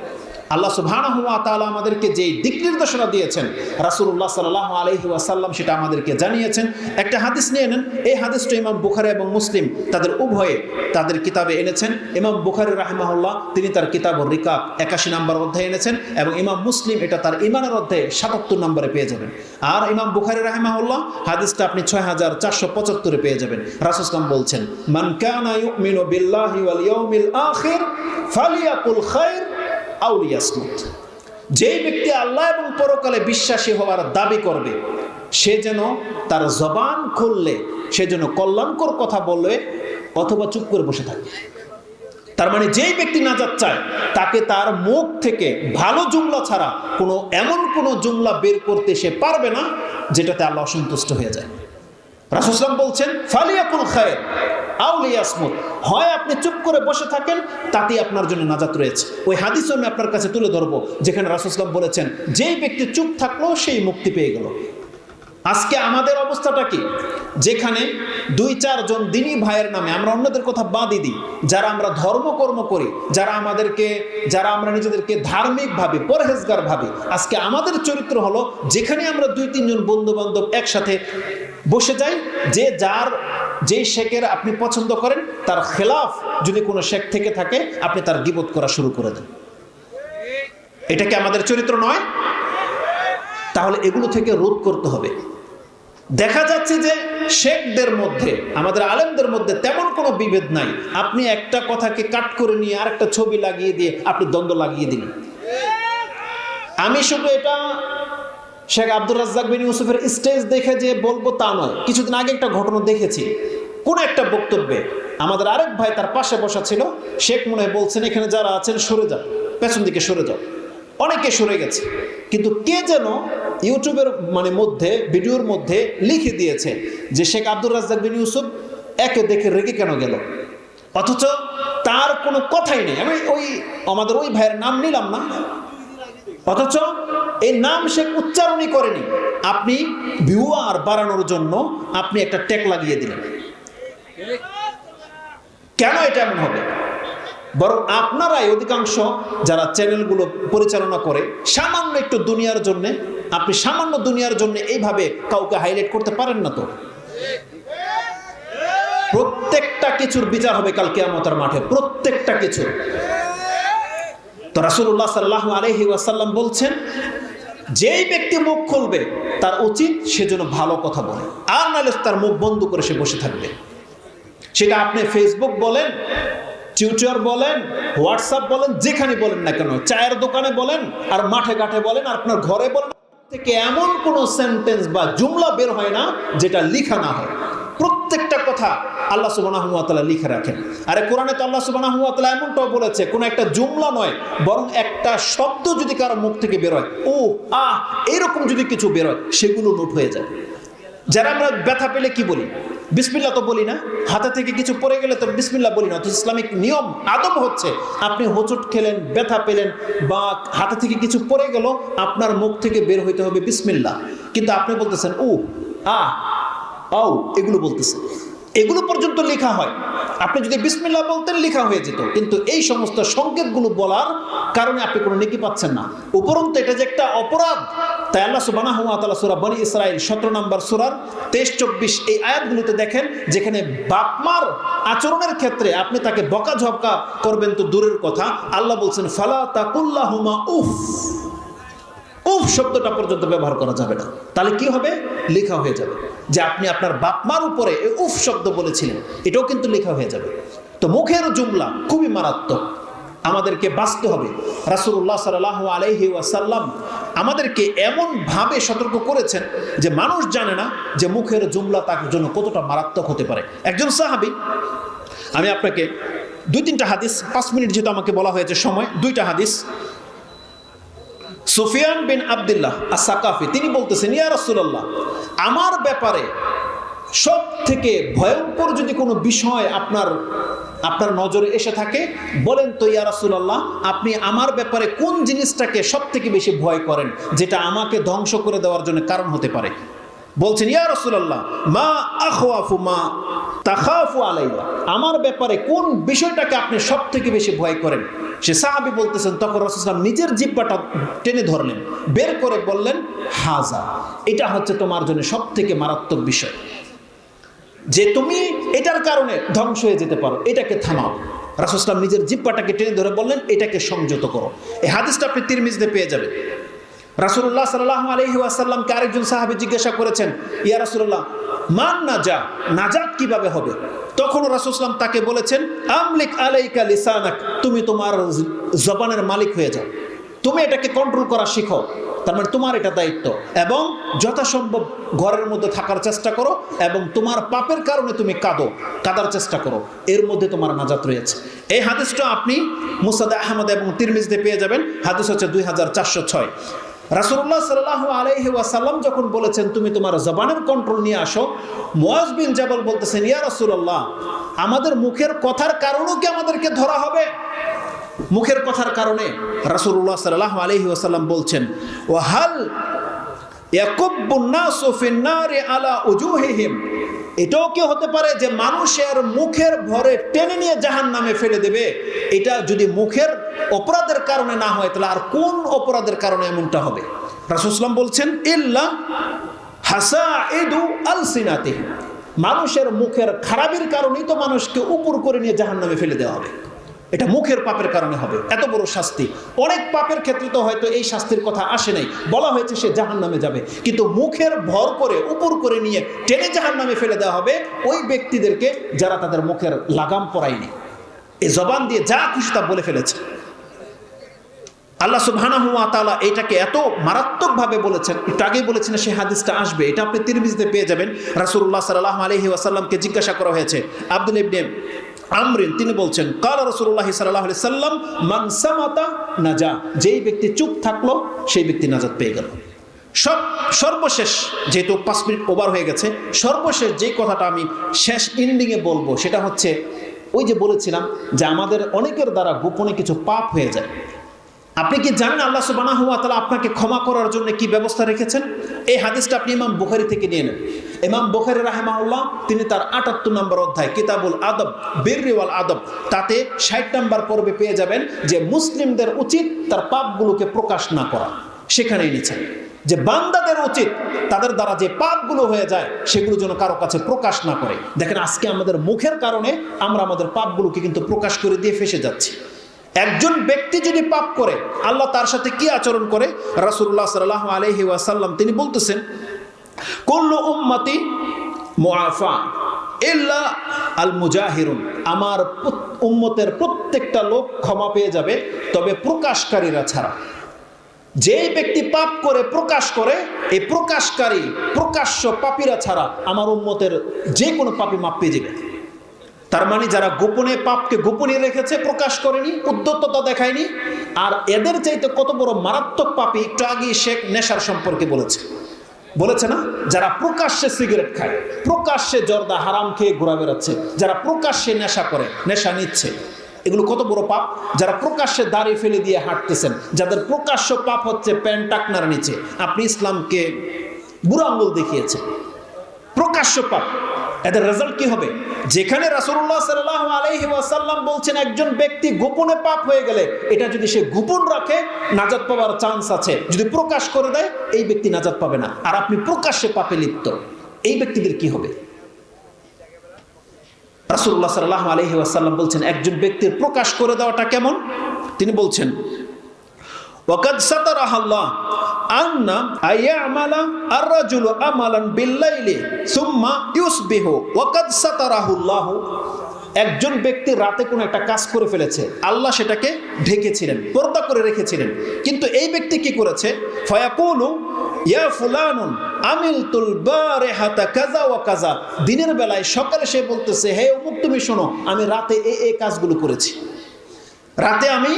আল্লাহ সুবহানাহু ওয়া তাআলা আমাদেরকে যেই দিক নির্দেশনা দিয়েছেন, রাসূলুল্লাহ সাল্লাল্লাহু আলাইহি ওয়াসাল্লাম সেটা আমাদেরকে জানিয়েছেন। একটা হাদিস নিয়ে নেন, এই হাদিসটা ইমাম বুখারী এবং মুসলিম তাদের উভয়ে তাদের কিতাবে এনেছেন। ইমাম বুখারী রাহিমাহুল্লাহ তিনি তার কিতাবুর রিকাব 81 নম্বর অধ্যায়ে এনেছেন এবং ইমাম মুসলিম এটা তার ঈমানের অধ্যায়ে 77 নম্বরে পেয়ে যাবেন। আর ইমাম বুখারী রাহিমাহুল্লাহ হাদিসটা আপনি 6475 পেয়ে যাবেন। রাসূল সাল্লাল্লাহু বলছেন, মান কানা ইউমিনু বিল্লাহি ওয়াল ইয়াউমিল আখির ফালিয়াকুল খায়র আও লিয়াসমুত। যেই ব্যক্তি আল্লাহ এবং পরকালে বিশ্বাসী হওয়ার দাবি করবে, সে যেন তার জবান খুললে সে যেন কল্যাণকর কথা বললে অথবা চুপ করে বসে থাকে। তার মানে যেই ব্যক্তি নাজাত চায় তাকে তার মুখ থেকে ভালো জুমলা ছাড়া এমন কোনো জুমলা বের করতে সে পারবে না যেটাতে আল্লাহ অসন্তুষ্ট হয়ে যায়। রাসূল সাল্লাল্লাহু আলাইহি ওয়াসাল্লাম বলছেন, ফালিয়াকুল খায়র আও লিয়াসমুত, হয় আপনি চুপ করে বসে থাকেন, তাতেই আপনার জন্য নাজাত রয়েছে। ওই হাদিসও আমি আপনার কাছে তুলে ধরবো, যেখানে রাসূল সাল্লাল্লাহু আলাইহি ওয়াসাল্লাম বলেছেন, যেই ব্যক্তি চুপ থাকলো সেই মুক্তি পেয়ে গেল। আজকে আমাদের অবস্থাটা কি? যেখানে 2-4 জন দিনী ভাইয়ের নামে আমরা অন্যদের কথা বাদই দিই, যারা আমরা ধর্মকর্ম করি, যারা আমরা নিজেদেরকে ধার্মিক ভাবি, পরহেজগার ভাবি, আজকে আমাদের চরিত্র হলো যেখানে আমরা 2-3 জন বন্ধু বান্ধব একসাথে বসে যাই, যেই শেখের আপনি পছন্দ করেন তার খেলাফ যদি কোনো শেখ থেকে থাকে আপনি তার গীবত করা শুরু করে দেন। এটা কি আমাদের চরিত্র নয়? তাহলে এগুলো থেকে রোধ করতে হবে। দেখা যাচ্ছে যে শেখদের মধ্যে, আমাদের আলেমদের মধ্যে তেমন কোনো বিভেদ নাই। আপনি একটা কথাকে কাট করে নিয়ে আরেকটা ছবি লাগিয়ে দিয়ে আপনি দ্বন্দ্ব লাগিয়ে দিলেন। আমি শুধু এটা শেখ আব্দুর রাজ্জাক বিন ইউসুফের স্টেজ দেখে যে বলবো তা নয়। কিছুদিন আগে একটা ঘটনা দেখেছি, কোন একটা বক্তব্যে আমাদের আরেক ভাই তার পাশে বসা ছিল, শেখ মনে হয় বলছেন এখানে যারা আছেন সরে যান, পেছন দিকে সরে যাও। অনেকে সরে গেছে, কিন্তু কে যেন ইউটিউবের ভিডিওর মধ্যে লিখে দিয়েছে যে শেখ আব্দুর রাজ্জাক বিন ইউসুফ একে দেখে রেগে কেন গেল, অথচ তার কোনো কথাই নেই। আমি আমাদের ওই ভাইয়ের নাম নিলাম না, অথচ এই নাম শেখ উচ্চারণই করেনি। আপনি ভিউয়ার বাড়ানোর জন্য আপনি একটা ট্যাগ লাগিয়ে দিলেন। কেন এটা এমন হবে? বরং আপনারাই অধিকাংশ যারা চ্যানেলগুলো পরিচালনা করে সামান্য একটু দুনিয়ার জন্য, আপনি সামান্য দুনিয়ার জন্য এইভাবে কাউকে হাইলাইট করতে পারেন না। তো প্রত্যেকটা কিছুর বিচার হবে কাল কিয়ামতের মাঠে, প্রত্যেকটা কিছু। তো রাসূলুল্লাহ সাল্লাল্লাহু আলাইহি ওয়াসাল্লাম বলছেন, যেই ব্যক্তি মুখ খুলবে তার উচিত সে যেন ভালো কথা বলে, আর নাহলে তার মুখ বন্ধ করে সে বসে থাকবে। সেটা আপনি ফেসবুক বলেন, টুইটার বলেন, হোয়াটসঅ্যাপ বলেন, যেখানে বলেন না কেন, চায়ের দোকানে বলেন আর মাঠে ঘাটে বলেন আর আপনার ঘরে বলেন, থেকে এমন কোনো সেন্টেন্স বা জুমলা বের হয় না যেটা লিখা না হয়। প্রত্যেকটা কথা আল্লাহ সুবহানাহু ওয়া তাআলা লিখে রাখেন। আরে কোরআনে তো আল্লাহ সুবহানাহু ওয়া তাআলা এমনটাও বলেছে, কোনো একটা জুমলা নয়, বরং একটা শব্দ যদি কারো মুখ থেকে বের হয়, ও আহ এরকম যদি কিছু বের হয়, সেগুলো নোট হয়ে যায়। যারা আমরা ব্যথা পেলে কি বলি? বিসমিল্লাহ তো বলি না। হাতে থেকে কিছু পড়ে গেলে তো বিসমিল্লাহ বলি না। তো ইসলামিক নিয়ম আদব হচ্ছে, আপনি হোঁচট খেলেন, ব্যথা পেলেন বা হাতে থেকে কিছু পড়ে গেল, আপনার মুখ থেকে বের হইতে হবে বিসমিল্লাহ। কিন্তু আপনি বলতেছেন ও আহ আও, এগুলো বলতেছেন, এগুলো পর্যন্ত লেখা হয়। আপনি যদি বিসমিল্লাহ বলতেন লেখা হয়ে যেত, কিন্তু এই সমস্ত সংকেতগুলো বলার কারণে আপনি কোনো নেকি পাচ্ছেন না। উপরন্তু এটা যে একটা অপরাধ, তাই আল্লাহ সুবহানাহু ওয়া তাআলা সূরা বনী ইসরাঈল 17 নম্বর সূরার 23-24 এই আয়াতগুলোতে দেখেন, যেখানে বাপমার আচরণের ক্ষেত্রে আপনি তাকে বকাঝকা করবেন তো দূরের কথা, আল্লাহ বলছেন ফালা তাকুল্লাহুমা উফ, উফ শব্দটা পর্যন্ত ব্যবহার করা যাবে না। তাহলে কি হবে? লেখা হয়ে যাবে যে আপনি আপনার বাপমার উপরে উফ শব্দ বলেছিলেন, এটাও কিন্তু লেখা হয়ে যাবে। তো মুখের জুমলা খুবই মারাত্মক, আমাদেরকে বাঁচতে হবে। রাসূলুল্লাহ সাল্লাল্লাহু আলাইহি ওয়াসাল্লাম আমাদেরকে এমনভাবে সতর্ক করেছেন যে মানুষ জানে না যে মুখের জুমলা তার জন্য কতটা মারাত্মক হতে পারে। একজন সাহাবী, আমি আপনাকে 2-3টা হাদিস, 5 মিনিট যেহেতু আমাকে বলা হয়েছে সময়, 2টা হাদিস। সুফিয়ান বিন আব্দুল্লাহ আস-সাকাফি তিনি বলতেছেন, ইয়া রাসূলুল্লাহ, আমার ব্যাপারে সব থেকে ভয়ঙ্কর যদি কোনো বিষয় আপনার নজরে এসে থাকে বলেন তো ইয়া রাসূলুল্লাহ, আপনি আমার ব্যাপারে কোন জিনিসটাকে সব থেকে বেশি ভয় করেন, যেটা আমাকে ধ্বংস করে দেওয়ার জন্য কারণ হতে পারে। বলছেন, ইয়া রাসূলুল্লাহ, মা আখওয়াফু মা তাখাফু আলাইয়া, আমার ব্যাপারে কোন বিষয়টাকে আপনি সব থেকে বেশি ভয় করেন। সে সাহাবী বলতেছেন, তখন রাসূল সাল্লাল্লাহু আলাইহি ওয়াসাল্লাম নিজের জিহ্বাটা টেনে ধরলেন, বের করে বললেন, হাজা, এটা হচ্ছে তোমার জন্য সব থেকে মারাত্মক বিষয়, যে তুমি এটার কারণে ধ্বংস হয়ে যেতে পারো, এটাকে থামাও। রাসূল সাল্লাল্লাহু আলাইহি ওয়াসাল্লাম নিজের জিহ্বাটাকে টেনে ধরে বললেন, এটাকে সংযত করো। এই হাদিসটা আপনি তিরমিজিতে পেয়ে যাবেন। রাসূলুল্লাহ সাল্লাল্লাহু আলাইহি ওয়াসাল্লামকে আরেকজন সাহাবী জিজ্ঞাসা করেছেন, ইয়া রাসূলুল্লাহ, মান নাজাত কিভাবে হবে? তখন রাসূল সাল্লাল্লাহু আলাইহি ওয়াসাল্লাম তাকে বলেছেন, আমলিক আলাইকা লিসানাক, তুমি তোমার জবানের মালিক হয়ে যাও। তুমি এটাকে কন্ট্রোল করা শিখো। তার মানে তোমার এটা দায়িত্ব, এবং যথাসম্ভব ঘরের মধ্যে থাকার চেষ্টা করো, এবং তোমার পাপের কারণে তুমি কাঁদার চেষ্টা করো, এর মধ্যে তোমার নাজাত রয়েছে। এই হাদিসটা আপনি মুসনাদে আহমদ এবং তিরমিজিতে পেয়ে যাবেন। হাদিস হচ্ছে 2406। রাসূলুল্লাহ সাল্লাল্লাহু আলাইহি ওয়াসাল্লাম যখন বলেছেন তুমি তোমার জবানের কন্ট্রোল নিয়ে আসো, মুআজ বিন জাবাল বলতেছেন, ইয়া রাসূলুল্লাহ, আমাদের মুখের কথার কারণেও কি আমাদেরকে ধরা হবে? মুখের কথার কারণে রাসূলুল্লাহ সাল্লাল্লাহু আলাইহি ওয়াসাল্লাম বলছেন, ওয়া হাল ইয়াকুব্বুন নাসু ফিন নারি আলা উজুহিহিম, এটাও কি হতে পারে যে মানুষের মুখের ভরে টেনে নিয়ে জাহান্নামে ফেলে দেবে? এটা যদি মুখের অপরাধের কারণে না হয়, তাহলে আর কোন অপরাধের কারণে এমনটা হবে? রাসূল সাল্লাল্লাহু আলাইহি ওয়াসাল্লাম বলছেন, ইল্লা হাসাইদু আলসিনাতিহিম, মানুষের মুখের খারাপির কারণেই তো মানুষকে উপর করে নিয়ে জাহান্নামে ফেলে দেওয়া হবে। এটা মুখের পাপের কারণে হবে এত বড় শাস্তি। অনেক পাপের ক্ষেত্রে তো হয়তো এই শাস্তির কথা আসে নাই, বলা হয়েছে সে জাহান্নামে যাবে, কিন্তু মুখের ভর করে উপর করে নিয়ে টেনে জাহান্নামে ফেলে দেওয়া হবে ওই ব্যক্তিদেরকে যারা তাদের মুখের লাগাম পরায়নি, এই জবান দিয়ে যা খুশি তা বলে ফেলেছে। আল্লাহ সুবহানাহু ওয়া তাআলা এটাকে এত মারাত্মকভাবে বলেছেন, একটু আগেই বলেছেন সেই হাদিসটা আসবে, এটা আপনি তিরমিজিতে পেয়ে যাবেন। রাসূলুল্লাহ সাল্লাল্লাহু আলাইহি ওয়াসাল্লামকে জিজ্ঞাসা করা হয়েছে, আব্দুল্লাহ ইবনে আমরিন, তিনি বলছেন, কালা রাসূলুল্লাহ সাল্লাল্লাহু আলাইহি ওয়াসাল্লাম মান সামাতা নাজা, যেই ব্যক্তি চুপ থাকলো সেই ব্যক্তি নাজাত পেয়ে গেল। সর্বশেষ, যেহেতু 5 মিনিট ওভার হয়ে গেছে, সর্বশেষ যেই কথাটা আমি শেষ এন্ডিংয়ে বলবো সেটা হচ্ছে, ওই যে বলেছিলাম যে আমাদের অনেকের দ্বারা গোপনে কিছু পাপ হয়ে যায়। আপনি কি জানেন আল্লাহ সুবহানাহু ওয়া তাআলা আপনাকে ক্ষমা করার জন্য কি ব্যবস্থা রেখেছেন? এই হাদিসটা আপনি ইমাম বুখারী থেকে নিয়ে নেন। ইমাম বুখারী রাহিমাহুল্লাহ তিনি তার 78 নম্বর অধ্যায় কিতাবুল আদব বিররি ওয়াল আদব, তাতে 60 নম্বর পর্বে পেয়ে যাবেন যে মুসলিমদের উচিত তার পাপগুলোকে প্রকাশ না করা। সেখানেই নিচ্ছেন যে বান্দাদের উচিত তাদের দ্বারা যে পাপগুলো হয়ে যায় সেগুলো যেন কারো কাছে প্রকাশ না করে। দেখেন আজকে আমাদের মুখের কারণে আমরা আমাদের পাপগুলোকে কিন্তু প্রকাশ করে দিয়ে ফেসে যাচ্ছি। একজন ব্যক্তি যদি পাপ করে আল্লাহ তার সাথে কি আচরণ করে? রাসূলুল্লাহ সাল্লাল্লাহু আলাইহি ওয়াসাল্লাম তিনি বলতেছেন, কুল্লু উম্মতি মুআফা ইল্লা আল মুজাহিরুন, আমার উম্মতের প্রত্যেকটা লোক ক্ষমা পেয়ে যাবে তবে প্রকাশকারীরা ছাড়া। যেই ব্যক্তি পাপ করে প্রকাশ করে, এই প্রকাশকারী প্রকাশ্য পাপীরা ছাড়া আমার উম্মতের যে কোনো পাপী মাপ পেয়ে যাবে। তার মানে যারা গোপনে পাপকে গোপনে রেখেছে, প্রকাশ করেনি, উদ্যততা দেখায়নি, আর এদের চাইতে কত বড় মারাত্মক পাপী, একটু আগে শেখ নেশার সম্পর্কে বলেছে না, যারা প্রকাশ্যে সিগারেট খায়, প্রকাশ্যে জর্দা হারাম খেয়ে ঘোরা বেড়াচ্ছে, যারা প্রকাশ্যে নেশা করে, নেশা নিচ্ছে, এগুলো কত বড় পাপ। যারা প্রকাশ্যে দাড়ি ফেলে দিয়ে হাঁটতেছেন, যাদের প্রকাশ্য পাপ হচ্ছে প্যান্ট টাকনার নিচে, আপনি ইসলামকে বুড়ো আঙ্গুল দেখিয়েছেন, প্রকাশ্য পাপ। এদের রেজাল্ট কি হবে? যেখানে রাসূলুল্লাহ সাল্লাল্লাহু আলাইহি ওয়াসাল্লাম বলছেন একজন ব্যক্তি গোপনে পাপ হয়ে গেলে এটা যদি সে গোপন রাখে নাজাত পাওয়ার চান্স আছে, যদি প্রকাশ করে দেয় এই ব্যক্তি নাজাত পাবে না। আর আপনি প্রকাশ্যে পাপে লিপ্ত, এই ব্যক্তিদের কি হবে? রাসূলুল্লাহ সাল্লাল্লাহু আলাইহি ওয়াসাল্লাম বলছেন একজন ব্যক্তির প্রকাশ করে দেওয়াটা কেমন, তিনি বলছেন, ওয়াকাদ সাতারাহাল্লাহ আন্না আয়ামালা আর-রাজুলু আমালান বিল-লাইলি সুম্মা ইউসবিহু ওয়াকাদ সাতারাহুল্লাহ, একজন ব্যক্তি রাতে কোনো একটা কাজ করে ফেলেছে, আল্লাহ সেটাকে ঢেকেছিলেন, পর্দা করে রেখেছিলেন, কিন্তু এই ব্যক্তি কি করেছে? ফায়াকুলু ইয়া ফুলানুন আমিলতুল বারিহাতা কাযা ওয়া কাযা, দিনের বেলায় সকালে সে বলতেছে, হে অমুক তুমি শোনো, আমি রাতে এই কাজগুলো করেছি, রাতে আমি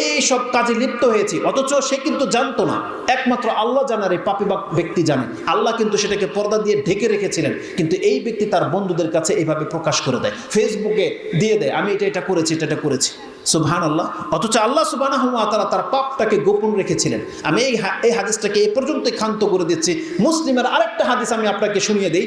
এই সব কাজে লিপ্ত হয়েছি, অথচ সে কিন্তু জানতো না, একমাত্র আল্লাহ জানার, এই পাপী ব্যক্তি জানে। আল্লাহ কিন্তু সেটাকে পর্দা দিয়ে ঢেকে রেখেছিলেন, কিন্তু এই ব্যক্তি তার বন্ধুদের কাছে এইভাবে প্রকাশ করে দেয়, ফেসবুকে দিয়ে দেয়, আমি এটা করেছি, এটা করেছি। সুবহানাল্লাহ। অথচ আল্লাহ সুবহানাহু ওয়া তাআলা তার পাপটাকে গোপন রেখেছিলেন। আমি এই হাদিসটাকে এই পর্যন্ত ক্ষান্ত করে দিচ্ছি। মুসলিমের আরেকটা হাদিস আমি আপনাকে শুনিয়ে দিই,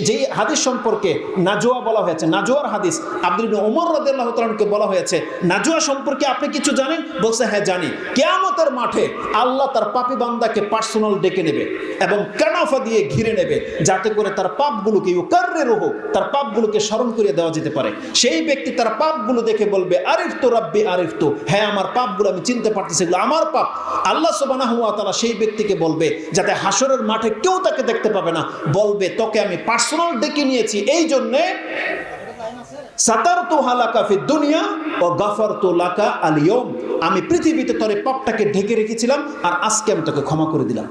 যেই হাদিস সম্পর্কে নাজোয়া বলা হয়েছে, নাজোয়ার হাদিস, আব্দুল্লাহ ইবনে ওমর রাদিয়াল্লাহু তাআলা আনহুকে বলা হয়েছে, নাজোয়া সম্পর্কে আপনি কিছু জানেন? বলছে, হ্যাঁ জানি। কিয়ামতের মাঠে আল্লাহ তার পাপী বান্দাকে পার্সোনাল ডেকে নেবে এবং কানাফা দিয়ে ঘিরে নেবে, যাতে করে তার পাপগুলোকে ইউকাররিরুহু, তার পাপগুলোকে স্মরণ করিয়ে দেওয়া যেতে পারে। সেই ব্যক্তি তার পাপগুলো দেখে বলবে, আরিফতু রাব্বি আরিফতু, হ্যাঁ আমার পাপগুলো আমি চিনতে পারতেছি, এগুলো আমার পাপ। আল্লাহ সুবহানাহু ওয়া তাআলা সেই ব্যক্তিকে বলবে, যাতে হাসরের মাঠে কেউ তাকে দেখতে পাবে না, বলবে তোকে আমি পার্সোনাল ডেকে নিয়েছি, এই জন্যে সাতারতু হালাকা ফিদ দুনিয়া ওয়া গাফারতু লাকা আল ইয়াউম, আমি পৃথিবীতে তোর এই পাপটাকে ঢেকে রেখেছিলাম, আর আজকে আমি তোকে ক্ষমা করে দিলাম।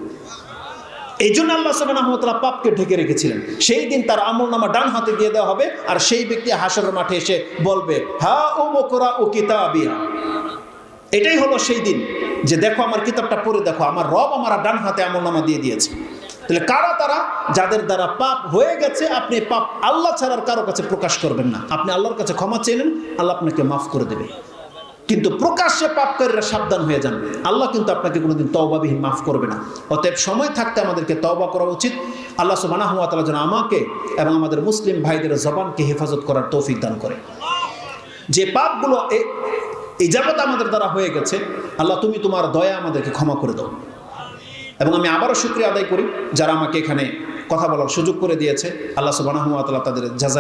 এই জন্য আল্লাহ সুবহানাহু ওয়া তাআলা পাপকে ঢেকে রেখেছিলেন। সেই দিন তার আমলনামা ডান হাতে দিয়ে দেওয়া হবে, আর সেই ব্যক্তি হাসরের মাঠে এসে বলবে, হা উমকরা ও কিতাবিয়া। এটাই হলো সেই দিন যে দেখো আমার কিতাবটা পড়ে দেখো, আমার রব আমার ডান হাতে আমলনামা দিয়ে দিয়েছে। তাহলে কারা তারা? যাদের দ্বারা পাপ হয়ে গেছে, আপনি পাপ আল্লাহ ছাড়ার কারো কাছে প্রকাশ করবেন না। আপনি আল্লাহর কাছে ক্ষমা চাইলেন, আল্লাহ আপনাকে মাফ করে দেবে। কিন্তু প্রকাশ্যে পাপকারীরা সাবধান হয়ে যান, আল্লাহ কিন্তু আপনাকে কোনোদিন তওবাবিহীন মাফ করবে না। অতএব সময় থাকতে আমাদেরকে তওবা করা উচিত। আল্লাহ সুবহানাহু ওয়া তাআলা যেন আমাকে এবং আমাদের মুসলিম ভাইদের জবানকে হেফাজত করার তৌফিক দান করে। যে পাপগুলো এই যাবত আমাদের দ্বারা হয়ে গেছে, আল্লাহ তুমি তোমার দয়া আমাদেরকে ক্ষমা করে দাও। এবং আমি আবারও শুকরিয়া আদায় করি যারা আমাকে এখানে কথা বলার সুযোগ করে দিয়েছে। আল্লাহ সুবহানাহু ওয়া তাআলা তাদের জাযায়